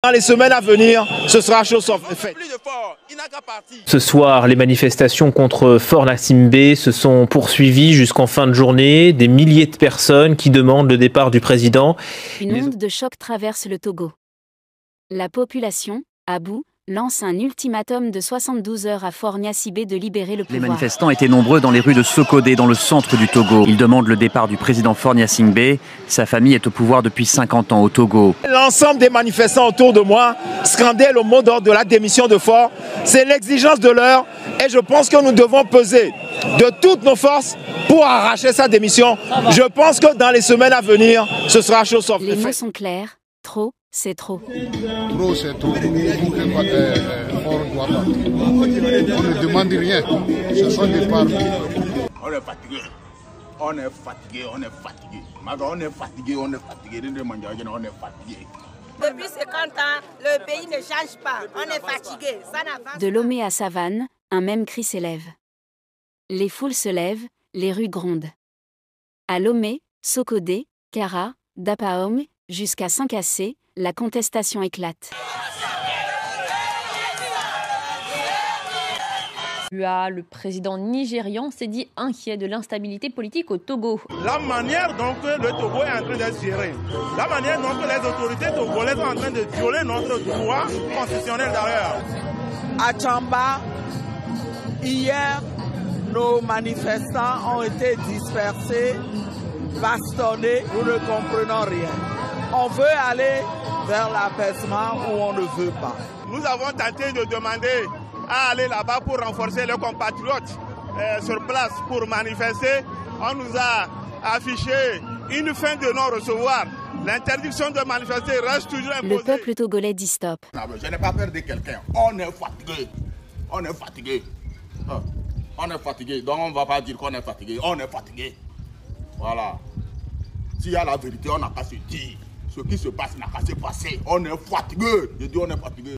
Dans les semaines à venir, ce sera chose faite. Ce soir, les manifestations contre Faure Gnassingbé se sont poursuivies jusqu'en fin de journée. Des milliers de personnes qui demandent le départ du président. Une onde de choc traverse le Togo. La population, à bout, lance un ultimatum de 72 heures à Faure Gnassingbé de libérer le pouvoir. Les manifestants étaient nombreux dans les rues de Sokodé, dans le centre du Togo. Ils demandent le départ du président Faure Gnassingbé. Sa famille est au pouvoir depuis 50 ans au Togo. L'ensemble des manifestants autour de moi scandaient le mot d'ordre de la démission de Faure. C'est l'exigence de l'heure et je pense que nous devons peser de toutes nos forces pour arracher sa démission. Je pense que dans les semaines à venir, ce sera chose faite. Les mots sont clairs. Trop, c'est trop. Trop, c'est trop. On ne demande rien. Ce sont des parts. On est fatigué. On est fatigué. On est fatigué. On est fatigué. On est fatigué. On est fatigué. Depuis 50 ans, le pays ne change pas. On est fatigué. Ça n'avance De Lomé à Savane, un même cri s'élève. Les foules se lèvent, les rues grondent. À Lomé, Sokodé, Kara, Dapaom, jusqu'à Saint-Cassé, la contestation éclate. Le président nigérian s'est dit inquiet de l'instabilité politique au Togo. La manière dont le Togo est en train d'être géré, la manière dont les autorités togolaises sont en train de violer notre droit constitutionnel d'ailleurs. À Tchamba, hier, nos manifestants ont été dispersés, bastonnés, nous ne comprenons rien. On veut aller vers l'apaisement ou on ne veut pas. Nous avons tenté de demander à aller là-bas pour renforcer les compatriotes sur place pour manifester. On nous a affiché une fin de non-recevoir. L'interdiction de manifester reste toujours imposée. Le peuple togolais dit stop. Je n'ai pas peur de quelqu'un. On est fatigué. On est fatigué. On est fatigué. Donc on ne va pas dire qu'on est fatigué. On est fatigué. Voilà. S'il y a la vérité, on n'a qu'à se dire. Ce qui se passe n'a qu'à se passer. On est fatigué. Je dis on est fatigué.